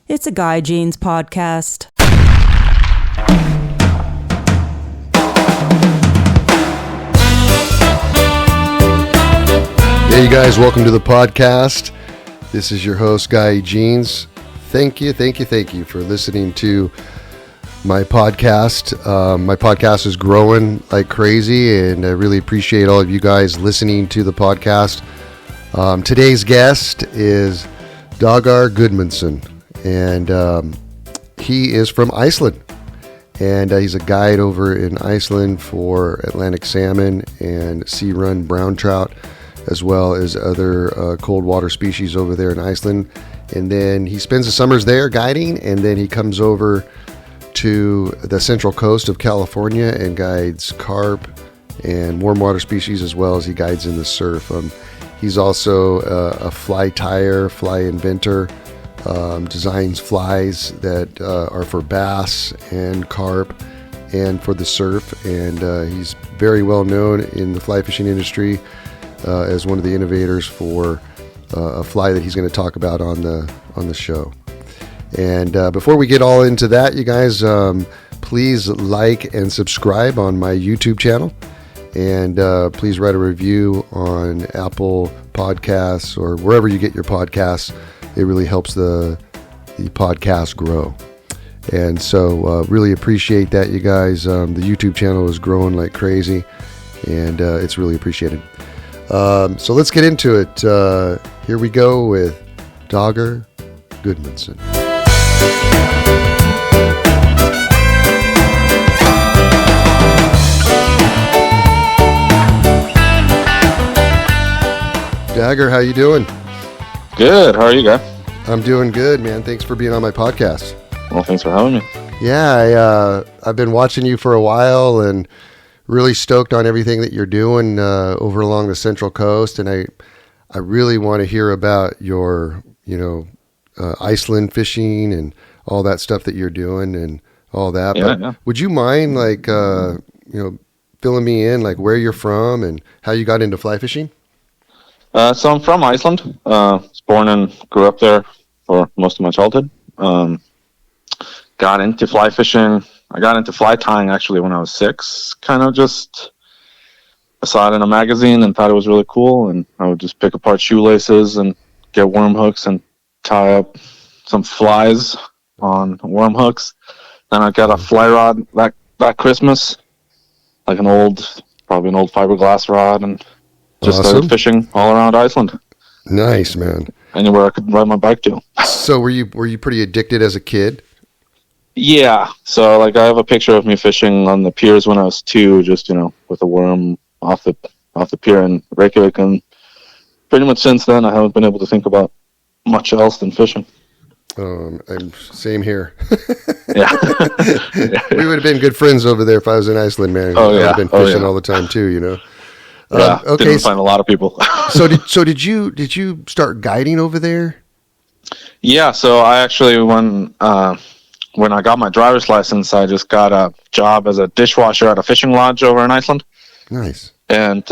It's a Guy Jeans podcast. Hey, you guys, welcome to the podcast. This is your host, Guy Jeans. Thank you for listening to my podcast. My podcast is growing like crazy, and I really appreciate all of you guys listening to the podcast. Today's guest is Dagur Gudmundsson, and he is from Iceland, and he's a guide over in Iceland for Atlantic salmon and sea-run brown trout, as well as other cold water species over there in Iceland. And then he spends the summers there guiding, and then he comes over to the central coast of California and guides carp and warm water species, as well as he guides in the surf. He's also a fly tire, fly inventor, designs flies that are for bass and carp and for the surf. And he's very well known in the fly fishing industry as one of the innovators for a fly that he's going to talk about on the show. And before we get all into that, you guys, please like and subscribe on my YouTube channel. And please write a review on Apple Podcasts or wherever you get your podcasts. It really helps the podcast grow. And so really appreciate that, you guys. The YouTube channel is growing like crazy, and it's really appreciated. So let's get into it. Here we go with Dagur Gudmundsson. Dagur, how you doing? Good. How are you, guys? I'm doing good, man. Thanks for being on my podcast. Well, thanks for having me. Yeah, I've been watching you for a while and really stoked on everything that you're doing over along the Central Coast, and I really want to hear about your, Iceland fishing and all that stuff that you're doing and all that. Yeah. Would you mind, filling me in, like where you're from and how you got into fly fishing? So I'm from Iceland. Was born and grew up there for most of my childhood. Got into fly fishing. I got into fly tying actually when I was 6. Kind of just, I saw it in a magazine and thought it was really cool. And I would just pick apart shoelaces and get worm hooks and tie up some flies on worm hooks. Then I got a fly rod that Christmas, like probably an old fiberglass rod, and just started fishing all around Iceland. Nice, man. Anywhere I could ride my bike to. So were you pretty addicted as a kid? Yeah. So I have a picture of me fishing on the piers when I was 2, just, with a worm off the pier in Reykjavik. And pretty much since then, I haven't been able to think about much else than fishing. Same here. Yeah. We would have been good friends over there if I was in Iceland, man. Oh, yeah. I would have been fishing all the time too, Yeah, okay. Didn't find a lot of people. So did you start guiding over there? Yeah, so I actually when I got my driver's license, I just got a job as a dishwasher at a fishing lodge over in Iceland. Nice. And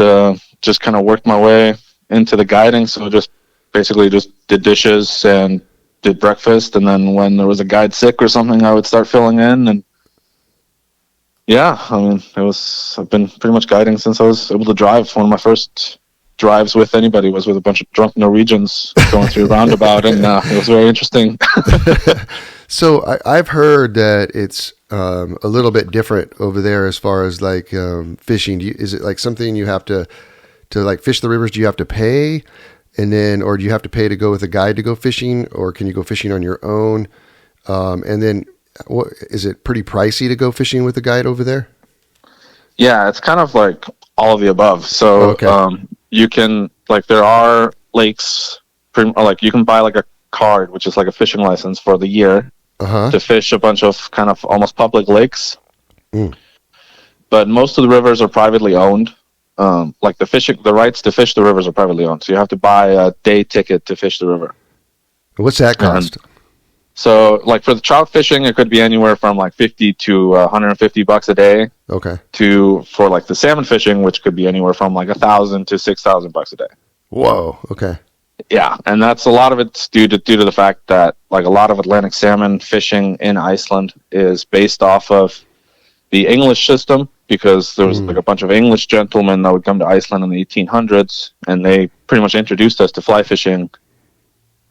just kind of worked my way into the guiding. So just basically just did dishes and did breakfast, and then when there was a guide sick or something, I would start filling in. And yeah, I've been pretty much guiding since I was able to drive. One of my first drives with anybody was with a bunch of drunk Norwegians going through a roundabout, and it was very interesting. So I've heard that it's a little bit different over there as far as fishing. Is it like something you have to fish the rivers? Do you have to pay, or do you have to pay to go with a guide to go fishing, or can you go fishing on your own? And then, what is it pretty pricey to go fishing with a guide over there? Yeah, it's kind of like all of the above. So you can there are lakes, you can buy a card, which is like a fishing license for the year to fish a bunch of kind of almost public lakes. But most of the rivers are privately owned. The rights to fish the rivers are privately owned, so you have to buy a day ticket to fish the river. What's that cost? So, for the trout fishing, it could be anywhere from $50 to $150 a day. Okay. For the salmon fishing, which could be anywhere from $1,000 to $6,000 a day. Whoa. Okay. Yeah, and that's a lot of it's due to the fact that like a lot of Atlantic salmon fishing in Iceland is based off of the English system, because there was like a bunch of English gentlemen that would come to Iceland in the 1800s, and they pretty much introduced us to fly fishing,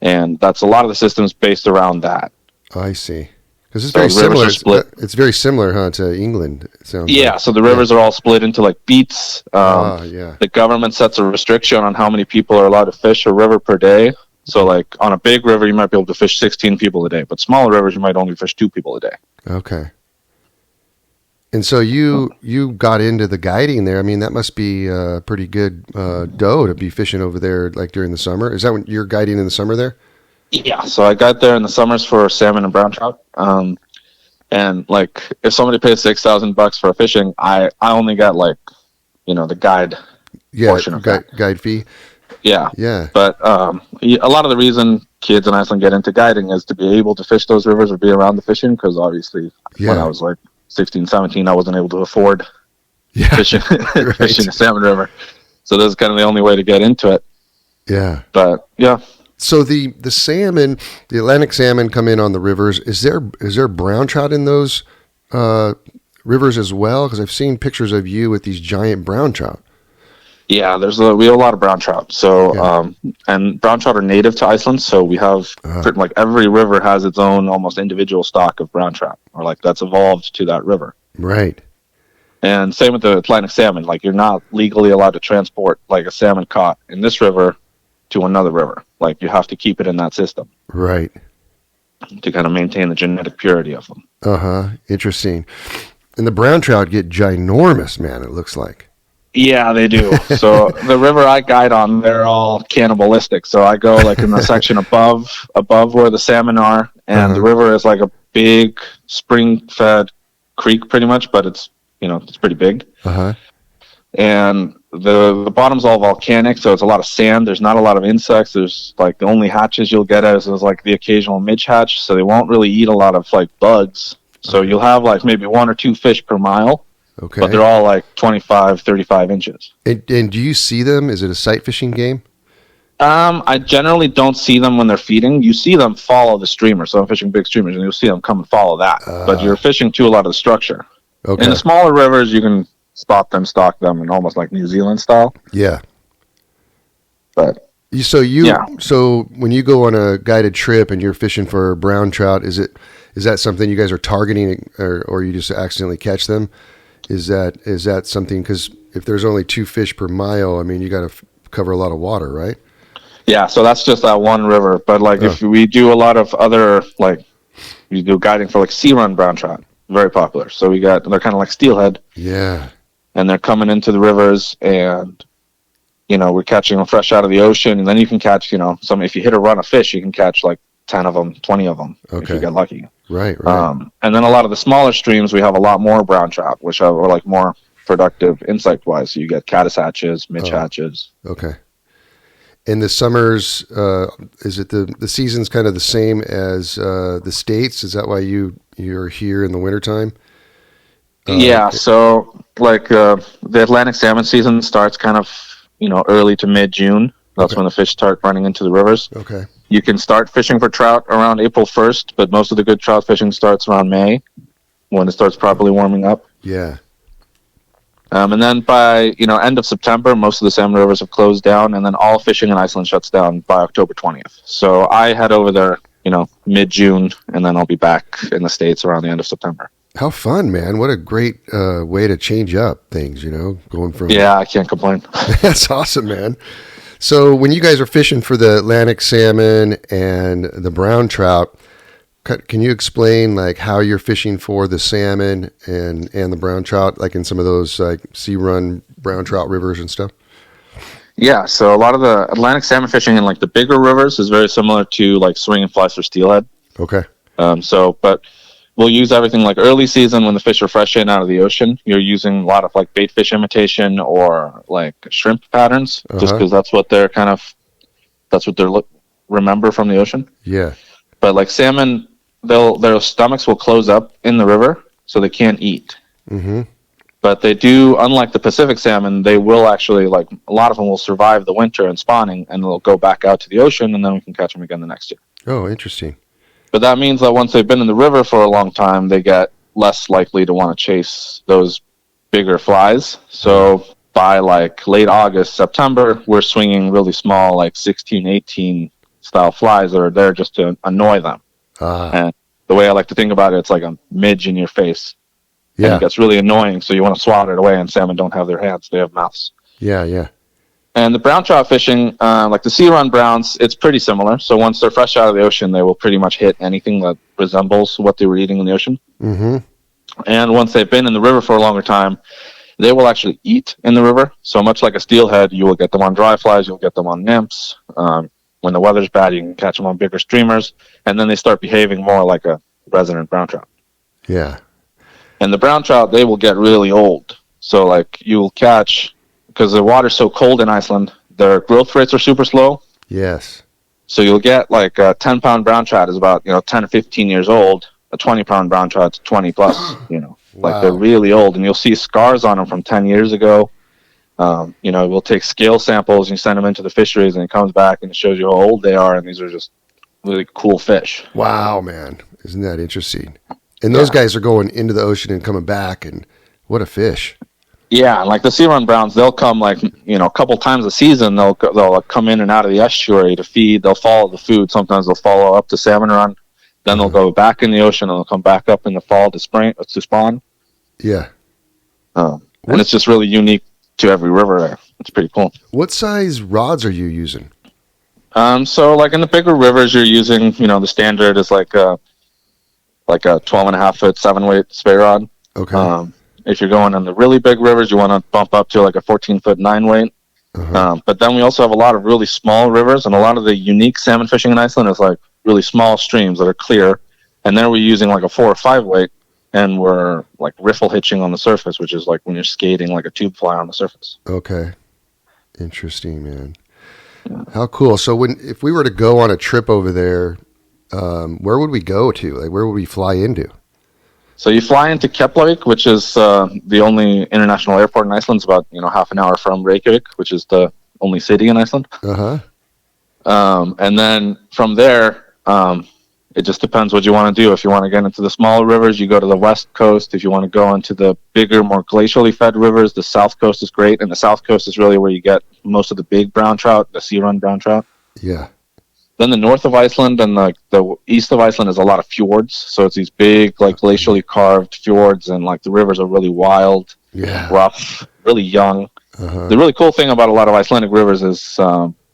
and that's a lot of the systems based around that. I see. Because it's very similar. It's very similar, huh, to England. It sounds like. So the rivers are all split into like beats. The government sets a restriction on how many people are allowed to fish a river per day. So like on a big river, you might be able to fish 16 people a day, but smaller rivers, you might only fish 2 people a day. Okay. And so you got into the guiding there. I mean, that must be a pretty good dough to be fishing over there, like during the summer. Is that when you're guiding in the summer there? Yeah, so I got there in the summers for salmon and brown trout. And like if somebody pays $6,000 for fishing, I only got like, the guide portion of that. Guide fee. Yeah. But a lot of the reason kids in Iceland get into guiding is to be able to fish those rivers or be around the fishing, because obviously when I was like 16, 17, I wasn't able to afford fishing fishing a salmon river. So this is kind of the only way to get into it. Yeah. But yeah. So the salmon, the Atlantic salmon come in on the rivers. Is there brown trout in those rivers as well? Because I've seen pictures of you with these giant brown trout. Yeah, we have a lot of brown trout. So and brown trout are native to Iceland. So we have like every river has its own almost individual stock of brown trout, or like that's evolved to that river. Right. And same with the Atlantic salmon. Like you're not legally allowed to transport like a salmon caught in this river to another river. Like you have to keep it in that system. Right. To kind of maintain the genetic purity of them. Interesting. And the brown trout get ginormous, man, it looks like. Yeah, they do. So the river I guide on, they're all cannibalistic. So I go like in the section above where the salmon are, and the river is like a big spring-fed creek pretty much, but it's pretty big. And the bottom's all volcanic, so it's a lot of sand. There's not a lot of insects. There's like the only hatches you'll get is like the occasional midge hatch, so they won't really eat a lot of like bugs. So you'll have like maybe 1 or 2 fish per mile. Okay. But they're all like 25, 35 inches. And do you see them? Is it a sight fishing game? I generally don't see them when they're feeding. You see them follow the streamer. So I'm fishing big streamers, and you'll see them come and follow that. But you're fishing to a lot of the structure. Okay. In the smaller rivers, you can spot them, stalk them, and almost like New Zealand style. Yeah. But so when you go on a guided trip and you're fishing for brown trout, is that something you guys are targeting, or you just accidentally catch them? Is that something, because if there's only 2 fish per mile, I mean, you got to cover a lot of water, right? Yeah, so that's just that one river. But like if we do a lot of other, like we do guiding for like sea run brown trout, very popular. So they're kind of like steelhead. Yeah. And they're coming into the rivers, and we're catching them fresh out of the ocean, and then you can catch, if you hit a run of fish, you can catch like 10 of them, 20 of them if you get lucky. Right. And then a lot of the smaller streams, we have a lot more brown trout, which are like more productive insect-wise. So you get caddis hatches, midge hatches. Okay. In the summers, is it the season's kind of the same as the States? Is that why you're here in the wintertime? So like the Atlantic salmon season starts kind of, early to mid-June. That's when the fish start running into the rivers. Okay. You can start fishing for trout around April 1st, but most of the good trout fishing starts around May, when it starts properly warming up. Yeah. And then by, end of September, most of the salmon rivers have closed down, and then all fishing in Iceland shuts down by October 20th. So I head over there, mid-June, and then I'll be back in the States around the end of September. How fun, man. What a great way to change up things, going from... Yeah, I can't complain. That's awesome, man. So when you guys are fishing for the Atlantic salmon and the brown trout, can you explain like how you're fishing for the salmon and the brown trout, like in some of those like sea run brown trout rivers and stuff? Yeah, so a lot of the Atlantic salmon fishing in like the bigger rivers is very similar to like swing and flies for steelhead. Okay. But we'll use everything like early season when the fish are fresh in out of the ocean. You're using a lot of like bait fish imitation or like shrimp patterns, just because that's what they're remember from the ocean. Yeah. But like their stomachs will close up in the river, so they can't eat. Mm-hmm. But they do, unlike the Pacific salmon, they will actually, like, a lot of them will survive the winter and spawning, and they'll go back out to the ocean, and then we can catch them again the next year. Oh, interesting. But that means that once they've been in the river for a long time, they get less likely to want to chase those bigger flies. So by like late August, September, we're swinging really small, like 16, 18 style flies that are there just to annoy them. And the way I like to think about it, it's like a midge in your face. Yeah. And it gets really annoying, so you want to swat it away, and salmon don't have their hands. They have mouths. Yeah, yeah. And the brown trout fishing, like the sea run browns, it's pretty similar. So once they're fresh out of the ocean, they will pretty much hit anything that resembles what they were eating in the ocean. Mm-hmm. And once they've been in the river for a longer time, they will actually eat in the river. So much like a steelhead, you will get them on dry flies, you'll get them on nymphs. When the weather's bad, you can catch them on bigger streamers. And then they start behaving more like a resident brown trout. Yeah. And the brown trout, they will get really old. So like you'll catch... because the water's so cold in Iceland, their growth rates are super slow. Yes. So you'll get like a 10-pound brown trout is about 10 or 15 years old. A 20-pound brown trout's 20 plus. Like they're really old, and you'll see scars on them from 10 years ago. We'll take scale samples and you send them into the fisheries, and it comes back and it shows you how old they are. And these are just really cool fish. Wow, man, isn't that interesting? And those guys are going into the ocean and coming back, and what a fish. Yeah, and like the sea run browns, they'll come like, a couple times a season. They'll come in and out of the estuary to feed. They'll follow the food. Sometimes they'll follow up to salmon run. Then they'll go back in the ocean, and they'll come back up in the fall to spawn. Yeah. And it's just really unique to every river there. It's pretty cool. What size rods are you using? So like in the bigger rivers, you're using, the standard is like a 12.5 foot 7-weight spey rod. Okay. If you're going in the really big rivers, you want to bump up to like a 14-foot 9-weight. Uh-huh. But then we also have a lot of really small rivers, and a lot of the unique salmon fishing in Iceland is like really small streams that are clear. And there we're using like a 4 or 5-weight, and we're like riffle hitching on the surface, which is like when you're skating like a tube fly on the surface. Okay. Interesting, man. Yeah. How cool. So if we were to go on a trip over there, where would we go to? Like, where would we fly into? So you fly into Keflavik, which is the only international airport in Iceland. It's about half an hour from Reykjavik, which is the only city in Iceland. Uh-huh. And then from there, it just depends what you want to do. If you want to get into the smaller rivers, you go to the west coast. If you want to go into the bigger, more glacially fed rivers, the south coast is great. And the south coast is really where you get most of the big brown trout, the sea run brown trout. Yeah. Then the north of Iceland and the east of Iceland is a lot of fjords. So it's these big, like glacially carved fjords, and like the rivers are really wild, rough, really young. Uh-huh. The really cool thing about a lot of Icelandic rivers is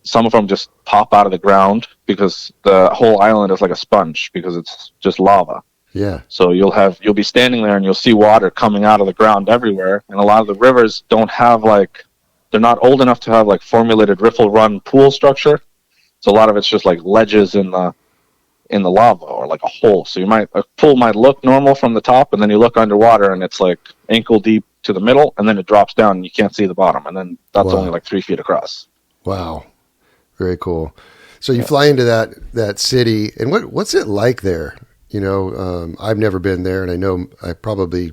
some of them just pop out of the ground because the whole island is like a sponge because it's just lava. Yeah. So you'll be standing there and you'll see water coming out of the ground everywhere. And a lot of the rivers don't have they're not old enough to have like formulated riffle run pool structure. So a lot of it's just like ledges in the lava or like a hole. So a pool might look normal from the top, and then you look underwater and it's like ankle deep to the middle, and then it drops down and you can't see the bottom, and then that's only like 3 feet across. Wow, very cool. So you fly into that city, and what's it like there? I've never been there, and I know I probably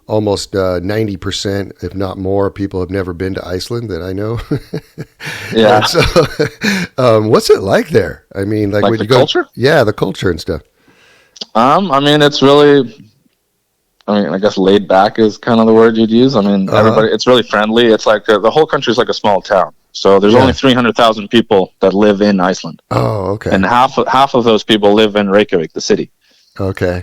almost 90%, if not more, people have never been to Iceland that I know. Yeah. So, what's it like there? I mean, like when the you go, culture? Yeah, the culture and stuff. It's really, I guess laid back is kind of the word you'd use. Everybody, it's really friendly. It's like the whole country is like a small town. So there's only 300,000 people that live in Iceland. Oh, okay. And half of those people live in Reykjavik, the city. Okay.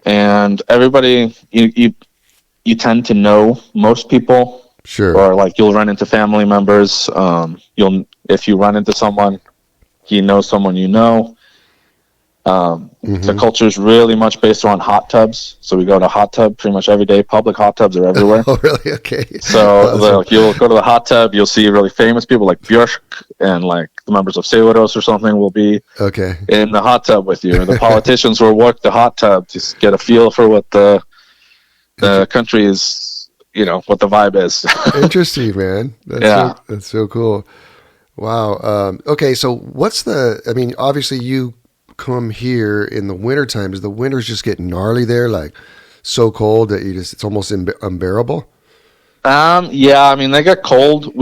And everybody, you tend to know most people. Sure. Or like you'll run into family members. If you run into someone, he knows someone you know. The culture is really much based around hot tubs. So we go to hot tub pretty much every day. Public hot tubs are everywhere. Oh, really? Okay. So you'll go to the hot tub. You'll see really famous people like Björk and like the members of Seguros or something will be in the hot tub with you. The politicians will work the hot tub to get a feel for what the country is, what the vibe is. Interesting, man. That's so cool. Wow. Okay. So obviously you come here in the winter time. Does the winters just get gnarly there? Like so cold that it's almost unbearable? Yeah, I mean, they get cold.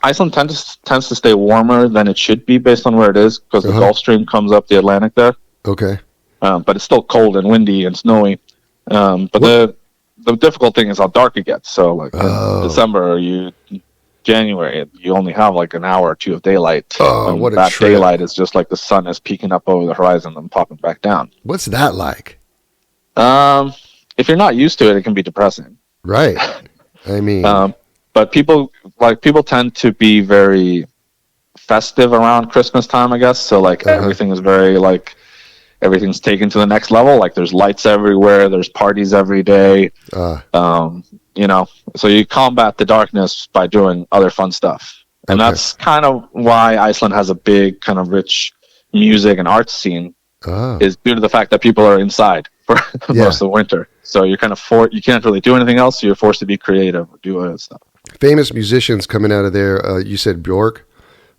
Iceland tends to stay warmer than it should be based on where it is, because the Gulf Stream comes up the Atlantic there. Okay. But it's still cold and windy and snowy. But the difficult thing is how dark it gets. So like in December, January, you only have like an hour or two of daylight. What a that trip. Daylight is just like the sun is peeking up over the horizon and popping back down. What's that like? If you're not used to it, it can be depressing. Right. I mean, but people tend to be very festive around Christmas time, I guess. So like everything is very like, everything's taken to the next level. Like there's lights everywhere. There's parties every day. You know, so you combat the darkness by doing other fun stuff. And that's kind of why Iceland has a big kind of rich music and arts scene, is due to the fact that people are inside for most of the winter. So you're kind of you can't really do anything else. So you're forced to be creative or do other stuff. Famous musicians coming out of there. You said Bjork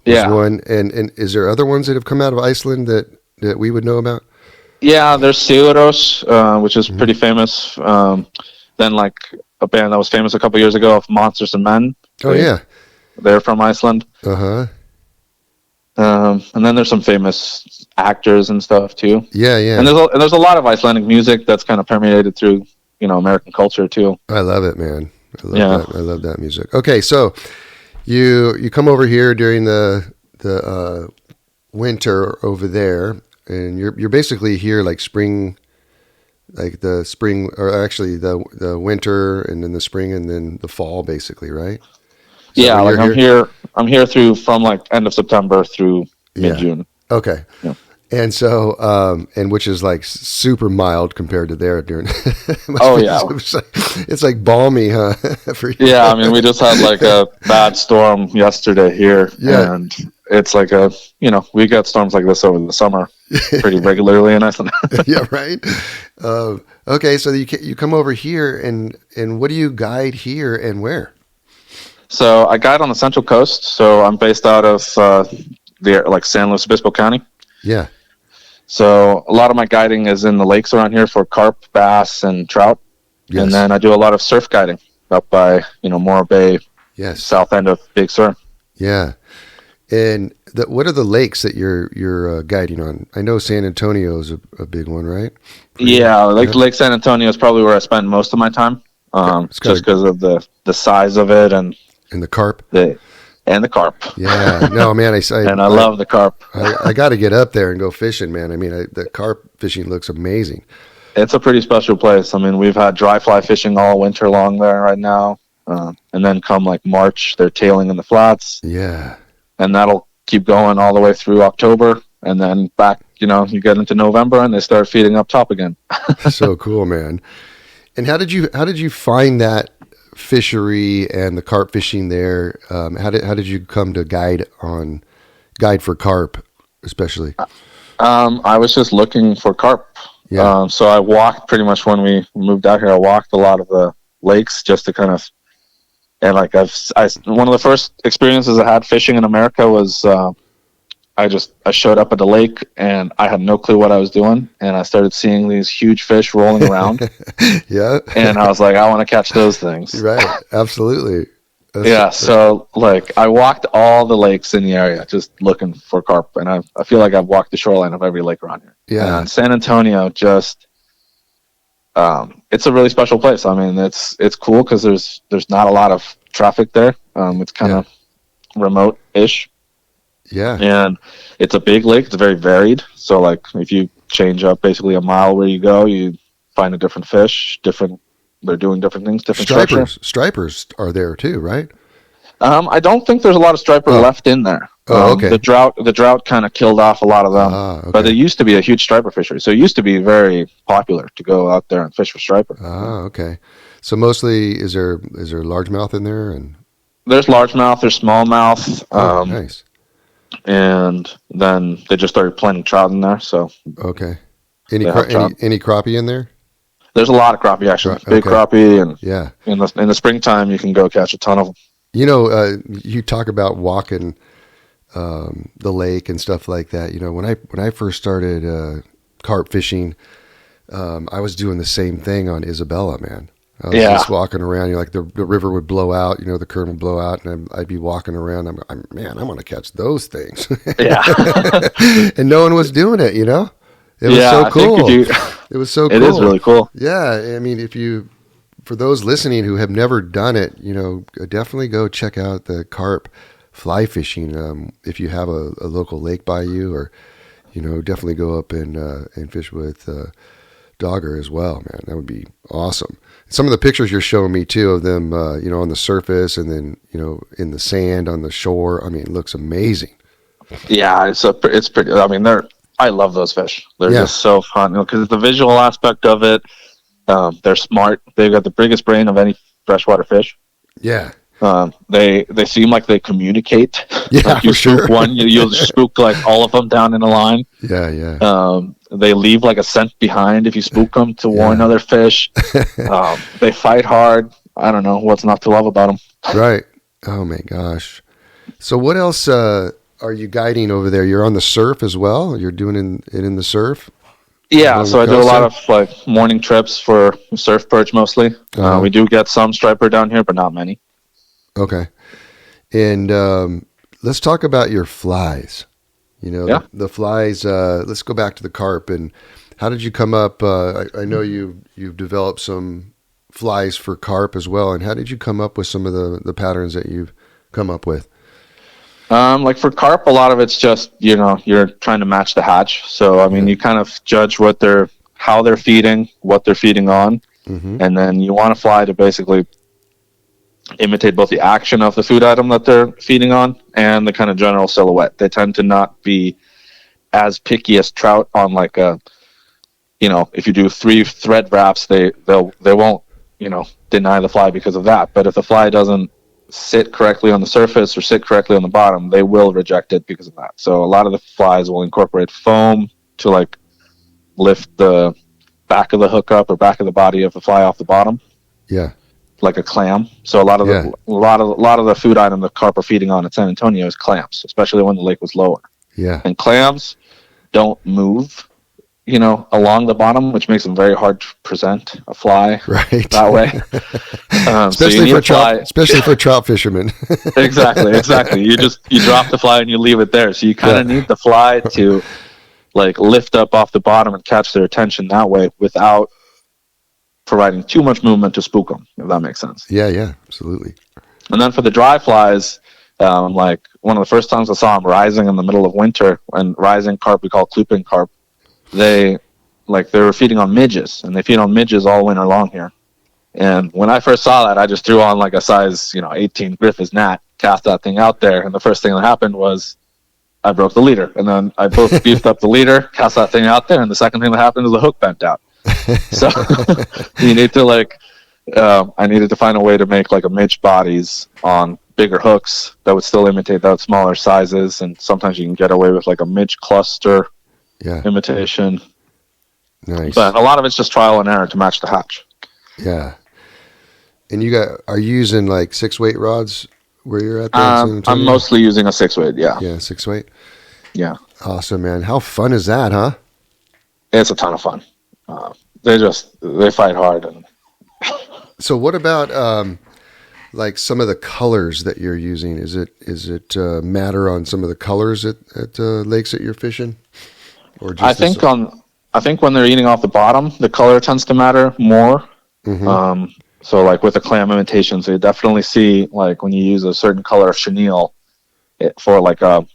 was one. And is there other ones that have come out of Iceland that we would know about? Yeah, there's Sigurós, which is pretty famous. Then like a band that was famous a couple years ago, Monsters and Men. They're from Iceland. And then there's some famous actors and stuff too. And there's a lot of Icelandic music that's kind of permeated through, you know, American culture too. I love it, man. I love that music. Okay, so you come over here during the winter over there, and you're basically here like spring, like the spring, or actually the winter, and then the spring, and then the fall, basically, right? Yeah, like I'm here through from like end of September through mid-June. Okay. Yeah. And so, and which is like super mild compared to there during. It's like balmy, huh? For you. Yeah, I mean, we just had like a bad storm yesterday here, and it's like we get storms like this over the summer pretty regularly in Iceland. Yeah, right. Okay, so you come over here, and what do you guide here and where? So I guide on the Central Coast. So I'm based out of San Luis Obispo County. Yeah. So a lot of my guiding is in the lakes around here for carp, bass, and trout. Yes. And then I do a lot of surf guiding up by Morro Bay, south end of Big Sur. Yeah. And what are the lakes that you're guiding on? I know San Antonio is a big one, right? Lake San Antonio is probably where I spend most of my time, just because of the size of it and the carp. And the carp. Yeah, no, man, I love the carp. I got to get up there and go fishing, man. I mean, the carp fishing looks amazing. It's a pretty special place. I mean, we've had dry fly fishing all winter long there right now, and then come like March, they're tailing in the flats. Yeah, and that'll keep going all the way through October, and then back. You get into November, and they start feeding up top again. So cool, man. And how did you find that fishery and the carp fishing there? How did you come to guide for carp, especially? I was just looking for carp. Yeah. So I walked pretty much when we moved out here. I walked a lot of the lakes just to kind of, and like one of the first experiences I had fishing in America was I showed up at the lake and I had no clue what I was doing, and I started seeing these huge fish rolling around. Yeah. And I was like, I want to catch those things. Right. Absolutely. So like I walked all the lakes in the area just looking for carp, and I feel like I've walked the shoreline of every lake around here. Yeah. And San Antonio just it's a really special place. I mean, it's cool because there's not a lot of traffic there. It's kind of remote-ish. Yeah. And it's a big lake. It's very varied. So like if you change up basically a mile where you go, you find a different fish, they're doing different things, different structure. Stripers are there too, right? I don't think there's a lot of striper left in there. Okay. The drought kind of killed off a lot of them. Okay. But it used to be a huge striper fishery. So it used to be very popular to go out there and fish for striper. Okay. So mostly is there largemouth in there? And there's largemouth, there's smallmouth. Nice. And then they just started planting trout in there. So okay, any crappie in there? There's a lot of crappie actually, big crappie, and in the springtime you can go catch a ton of them. You talk about walking the lake and stuff like that. When I first started carp fishing, I was doing the same thing on Isabella, man. I was just walking around. Like the river would blow out, the current would blow out, and I'd be walking around. I'm going to catch those things. Yeah. And no one was doing it, It was so cool. It was so cool. It is really cool. Yeah. I mean, for those listening who have never done it, definitely go check out the carp fly fishing. If you have a local lake by you, or, definitely go up and fish with Dagur as well, man. That would be awesome. Some of the pictures you're showing me too of them, on the surface, and then, in the sand on the shore. I mean, it looks amazing. Yeah, it's pretty. I mean, I love those fish. They're just so fun because the visual aspect of it. They're smart. They've got the biggest brain of any freshwater fish. Yeah. They seem like they communicate. Yeah, like you for sure. spook one, you'll spook like all of them down in a line. Yeah, yeah. They leave like a scent behind if you spook them to warn other fish. They fight hard. I don't know what's not to love about them. Right. Oh my gosh. So what else are you guiding over there? You're on the surf as well? You're doing it in the surf? Yeah, so I do a lot of like morning trips for surf perch mostly. We do get some striper down here, but not many. Okay. And let's talk about your flies. The flies, let's go back to the carp. And how did you come up? I know you've developed some flies for carp as well. And how did you come up with some of the patterns that you've come up with? Like for carp, a lot of it's just, you're trying to match the hatch. So, I mean, you kind of judge how they're feeding, what they're feeding on. Mm-hmm. And then you want a fly to basically imitate both the action of the food item that they're feeding on and the kind of general silhouette. They tend to not be as picky as trout on like if you do 3 thread wraps, they won't, deny the fly because of that. But if the fly doesn't sit correctly on the surface or sit correctly on the bottom, they will reject it because of that. So a lot of the flies will incorporate foam to like lift the back of the hook up or back of the body of the fly off the bottom. Yeah. Like a clam. So a lot of the food item the carp are feeding on at San Antonio is clams, especially when the lake was lower. Yeah. And clams don't move, along the bottom, which makes them very hard to present a fly that way. Especially for trout fishermen. Exactly. You drop the fly and you leave it there. So you kind of need the fly to like lift up off the bottom and catch their attention that way without providing too much movement to spook them, if that makes sense. Yeah, absolutely. And then for the dry flies, like one of the first times I saw them rising in the middle of winter, and rising carp we call klooping carp, they were feeding on midges, and they feed on midges all winter long here. And when I first saw that, I just threw on like a size 18 Griffiths gnat, cast that thing out there, and the first thing that happened was I broke the leader. And then I both beefed up the leader, cast that thing out there, and the second thing that happened was the hook bent out. So you need to I needed to find a way to make like a midge bodies on bigger hooks that would still imitate those smaller sizes, and sometimes you can get away with like a midge cluster imitation. Nice. But a lot of it's just trial and error to match the hatch. Yeah. And are you using like 6-weight rods where you're at? I'm mostly using a 6-weight. Yeah. Yeah, 6-weight. Yeah. Awesome, man. How fun is that, huh? It's a ton of fun. They fight hard. And so what about like some of the colors that you're using? Is it matter on some of the colors at lakes that you're fishing? Or just I think when they're eating off the bottom, the color tends to matter more. Mm-hmm. So like with the clam imitation, so you definitely see like when you use a certain color of chenille for like a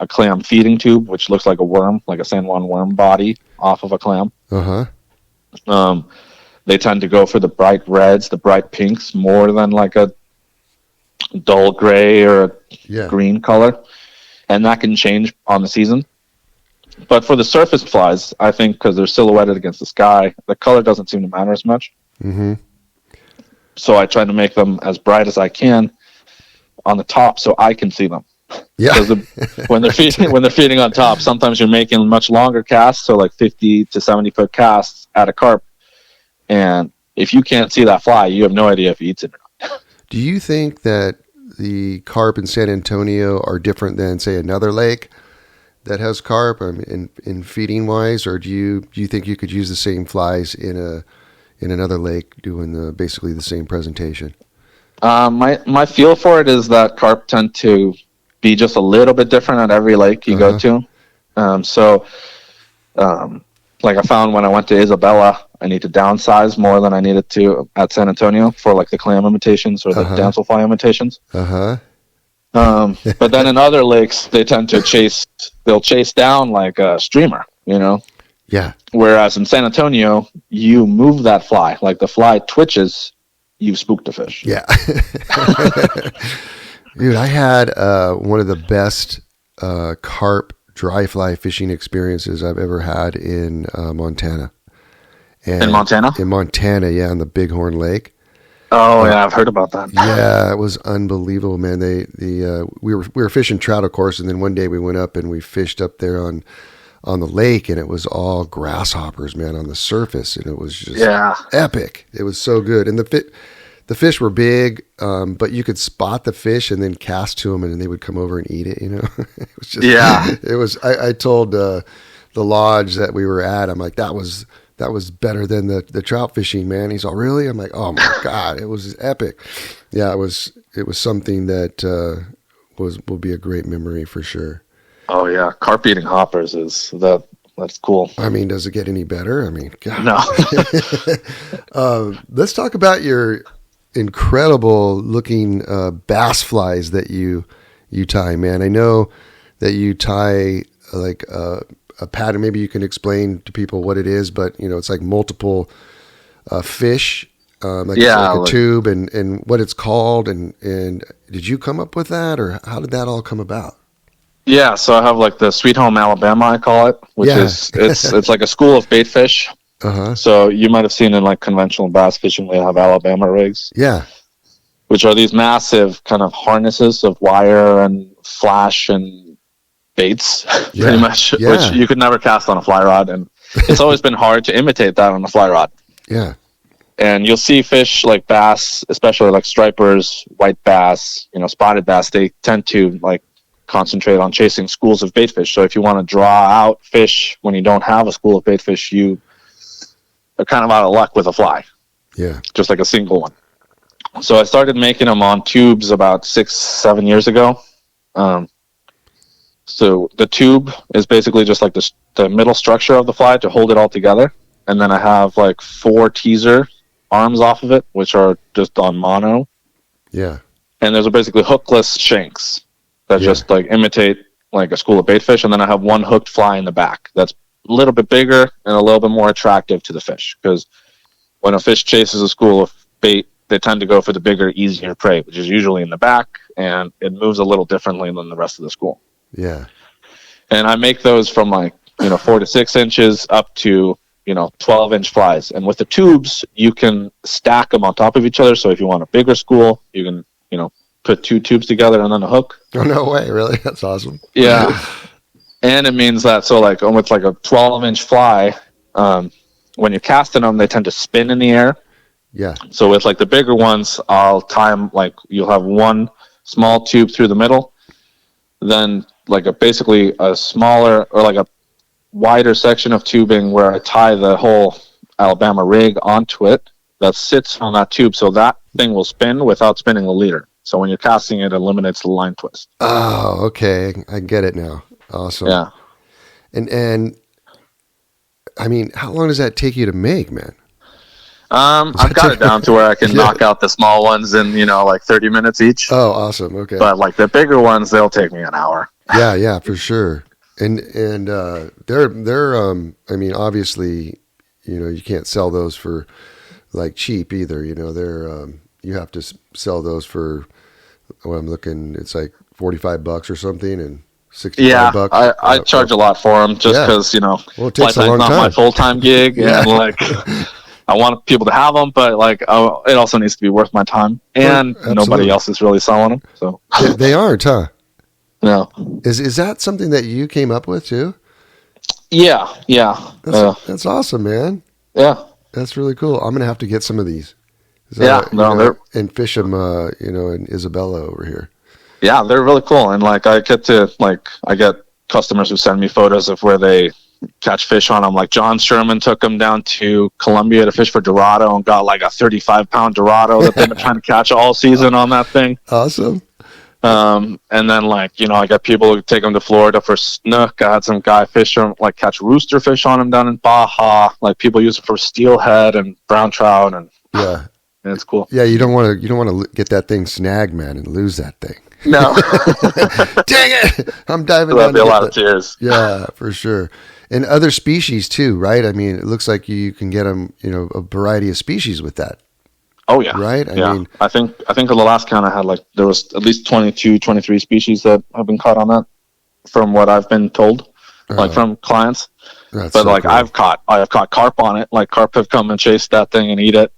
clam feeding tube, which looks like a worm, like a San Juan worm body off of a clam. Uh-huh. They tend to go for the bright reds, the bright pinks, more than like a dull gray or a green color. And that can change on the season. But for the surface flies, I think because they're silhouetted against the sky, the color doesn't seem to matter as much. Mm-hmm. So I try to make them as bright as I can on the top so I can see them. Yeah. Because when they're feeding on top, sometimes you're making much longer casts, so like 50 to 70 foot casts at a carp. And if you can't see that fly, you have no idea if he eats it or not. Do you think that the carp in San Antonio are different than, say, another lake? that has carp in feeding wise, or do you think you could use the same flies in another lake doing basically the same presentation? My feel for it is that carp tend to be just a little bit different at every lake you go to. Like I found when I went to Isabella, I need to downsize more than I needed to at San Antonio for like the clam imitations or the damselfly imitations. But then in other lakes, they tend to chase down like a streamer, you know? Yeah. Whereas in San Antonio, you move that fly. Like the fly twitches, you've spooked a fish. Yeah. Dude, I had one of the best carp dry fly fishing experiences I've ever had in Montana. In Montana? In Montana, yeah, on the Bighorn Lake. Oh yeah, I've heard about that. Yeah, it was unbelievable, man. We were fishing trout, of course, and then one day we went up and we fished up there on the lake, and it was all grasshoppers, man, on the surface, and it was just epic. It was so good, and the fish were big, but you could spot the fish and then cast to them, and then they would come over and eat it. You know, it was just It was. I told the lodge that we were at, I'm like, that was better than the trout fishing, man. He's all, really? I'm like, oh my God, it was epic. Yeah, it was something that will be a great memory for sure. Oh yeah, carp eating hoppers that's cool. I mean, does it get any better? I mean, God. No. Let's talk about your incredible looking bass flies that you tie, man. I know that you tie like a pattern. Maybe you can explain to people what it is, but you know, it's like multiple fish, like a tube, and what it's called. And did you come up with that, or how did that all come about? Yeah, so I have like the Sweet Home Alabama, I call it, which is it's like a school of bait fish. So you might have seen in like conventional bass fishing, they have Alabama rigs. Yeah. Which are these massive kind of harnesses of wire and flash and baits, pretty much, which you could never cast on a fly rod. And it's always been hard to imitate that on a fly rod. Yeah. And you'll see fish like bass, especially like stripers, white bass, you know, spotted bass, they tend to like concentrate on chasing schools of bait fish. So if you want to draw out fish when you don't have a school of bait fish, you are kind of out of luck with a fly. Yeah. Just like a single one. So I started making them on tubes about 6-7 years ago. So the tube is basically just like the middle structure of the fly to hold it all together. And then I have like 4 teaser arms off of it, which are just on mono. Yeah. And there's basically hookless shanks that just like imitate like a school of bait fish. And then I have one hooked fly in the back that's a little bit bigger and a little bit more attractive to the fish. Because when a fish chases a school of bait, they tend to go for the bigger, easier prey, which is usually in the back, and it moves a little differently than the rest of the school. Yeah. And I make those from like, 4 to 6 inches up to, 12-inch flies. And with the tubes, you can stack them on top of each other. So if you want a bigger school, you can, put 2 tubes together and then a hook. Oh, no way. Really? That's awesome. Yeah. And it means that, so like with like a 12-inch fly, when you're casting them, they tend to spin in the air. Yeah. So with like the bigger ones, I'll tie them, like you'll have one small tube through the middle, then like basically a smaller or like a wider section of tubing where I tie the whole Alabama rig onto it that sits on that tube. So that thing will spin without spinning the leader. So when you're casting it, it eliminates the line twist. Oh, okay. I get it now. Awesome. Yeah. And I mean, how long does that take you to make, man? I've got it down to where I can knock out the small ones in, like 30 minutes each. Oh, awesome. Okay. But like the bigger ones, they'll take me an hour. Yeah, for sure. And they're I mean, obviously, you can't sell those for like cheap either. They're you have to sell those for what I'm looking. It's like $45 or something, and $65. I charge a lot for them just because well, it takes a long not time. My full-time gig, and like I want people to have them, but like it also needs to be worth my time, and nobody else is really selling them. So they aren't, huh? No. Is that something that you came up with too? Yeah. That's awesome, man. Yeah, that's really cool. I'm gonna have to get some of these. And fish them, in Isabella over here. Yeah, they're really cool, and like I get customers who send me photos of where they catch fish on them. Like John Sherman took them down to Colombia to fish for Dorado and got like a 35-pound Dorado that they've been trying to catch all season on that thing. Awesome. And then like, you know, I got people who take them to Florida for snook. I had some guy fish them, like catch rooster fish on them down in Baja. Like people use it for steelhead and brown trout, and Yeah. and it's cool. Yeah. You don't want to get that thing snagged, man, and lose that thing. No. Dang it. I'm diving That'd down. be to a get lot of tears. Yeah, for sure. And other species too, right? I mean, it looks like you can get them, you know, a variety of species with that. Oh yeah. Right? I mean, I think on the last count I had, like, there was at least 22, 23 species that have been caught on that, from what I've been told, like from clients. But so like cool. I've caught carp on it. Like carp have come and chased that thing and eat it.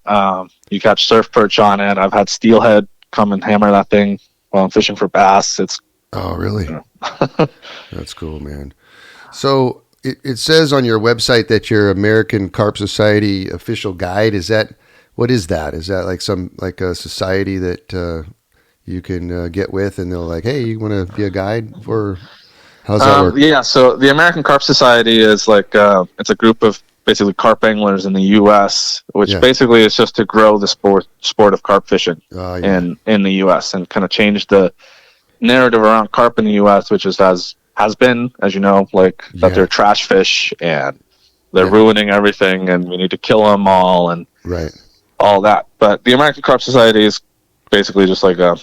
You catch surf perch on it. I've had steelhead come and hammer that thing while I'm fishing for bass. It's Oh, really? That's cool, man. So it says on your website that you're American Carp Society official guide. What is that? Is that like a society that you can get with, and they're like, hey, you want to be a guide for? How's that work? Yeah, so the American Carp Society is like it's a group of basically carp anglers in the U.S., which basically is just to grow the sport of carp fishing in the U.S. and kind of change the narrative around carp in the U.S., which has been, as you know, like that they're trash fish and they're ruining everything and we need to kill them all and all that. But the American Carp Society is basically just like I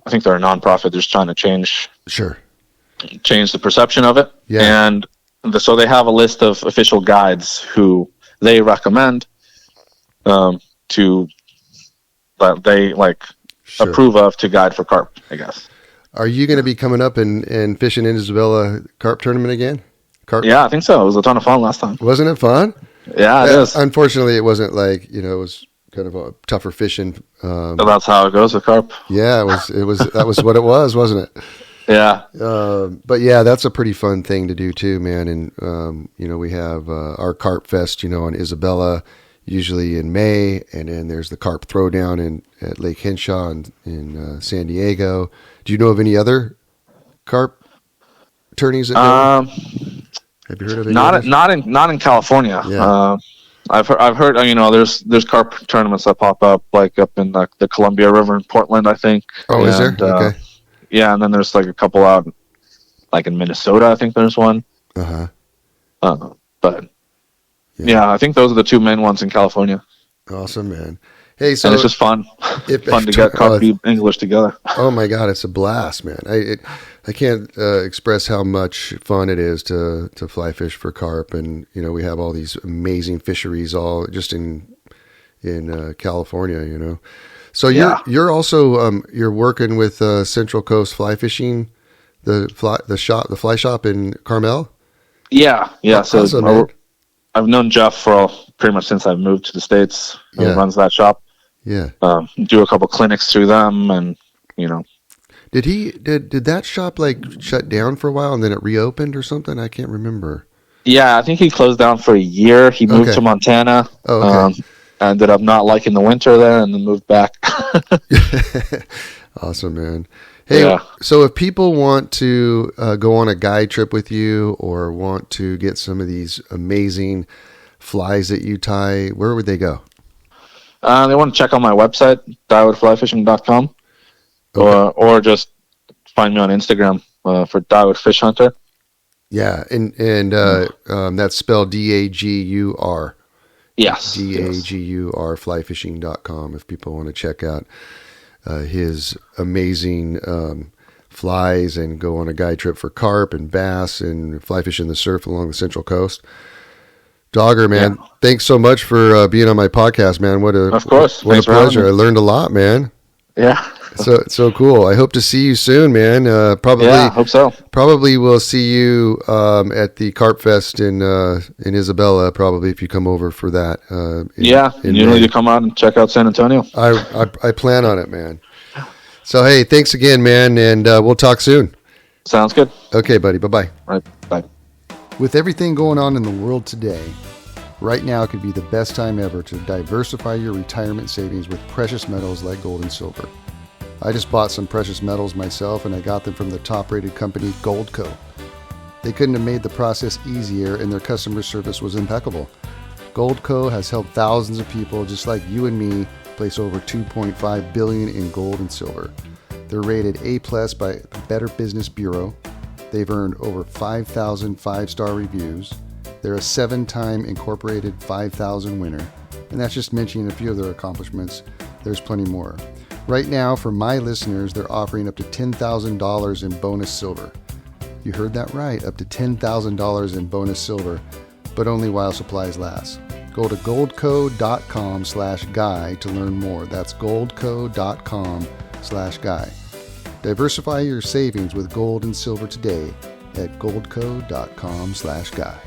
think they're a nonprofit just trying to change the perception of it. And so they have a list of official guides who they recommend that they approve of to guide for carp, I guess. Are you going to be coming up and fishing in Isabella carp tournament again? Yeah, I think so. It was a ton of fun last time. Wasn't it fun? Yeah, it is. Unfortunately, it wasn't like, it was kind of a tougher fishing. So that's how it goes with carp. Yeah, it was that was what it was, wasn't it? Yeah. But yeah, that's a pretty fun thing to do too, man. And, we have our Carp Fest, on Isabella, usually in May. And then there's the Carp Throwdown at Lake Henshaw in San Diego. Do you know of any other carp tourneys that have you heard of any others? Not in California. Yeah. I've heard, there's carp tournaments that pop up, like up in the Columbia River in Portland, I think. Oh, is there? Okay. Yeah, and then there's like a couple out, like in Minnesota, I think there's one. But I think those are the two main ones in California. Awesome, man. Hey, so and it's just fun to get carp English together. Oh my God, it's a blast, man. I can't express how much fun it is to fly fish for carp, and we have all these amazing fisheries all just in California, So you're also you're working with Central Coast Fly Fishing, the fly shop in Carmel. Yeah. So awesome, I've known Jeff for pretty much since I've moved to the States. He runs that shop. Yeah. Do a couple clinics through them, and Did that shop shut down for a while and then it reopened or something? I can't remember. Yeah, I think he closed down for a year. He moved to Montana. Oh, okay. Ended up not liking the winter there and then moved back. Awesome, man. Hey, so if people want to go on a guide trip with you or want to get some of these amazing flies that you tie, where would they go? They want to check out my website, dagurflyfishing.com, or just find me on Instagram for Dagur Fish Hunter. Yeah, and that's spelled Dagur. Yes. Dagur flyfishing.com if people want to check out his amazing flies and go on a guide trip for carp and bass and fly fish in the surf along the Central Coast. Dagur, man, thanks so much for being on my podcast, man. What a pleasure. I learned a lot, man. Yeah. So cool. I hope to see you soon, man. Probably. Yeah, I hope so. Probably we'll see you at the Carp Fest in Isabella. Probably if you come over for that. You need to come out and check out San Antonio. I plan on it, man. So hey, thanks again, man, and we'll talk soon. Sounds good. Okay, buddy. Bye-bye. All right. Bye. With everything going on in the world today, right now could be the best time ever to diversify your retirement savings with precious metals like gold and silver. I just bought some precious metals myself, and I got them from the top-rated company, Goldco. They couldn't have made the process easier, and their customer service was impeccable. Goldco has helped thousands of people just like you and me place over $2.5 billion in gold and silver. They're rated A+ by the Better Business Bureau. They've earned over 5,000 5-star reviews. They're a 7-time Incorporated 5,000 winner. And that's just mentioning a few of their accomplishments. There's plenty more. Right now, for my listeners, they're offering up to $10,000 in bonus silver. You heard that right, up to $10,000 in bonus silver, but only while supplies last. Go to goldco.com/guy to learn more. That's goldco.com/guy. Diversify your savings with gold and silver today at goldco.com/guy.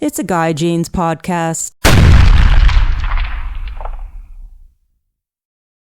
It's a Guy Jeans podcast.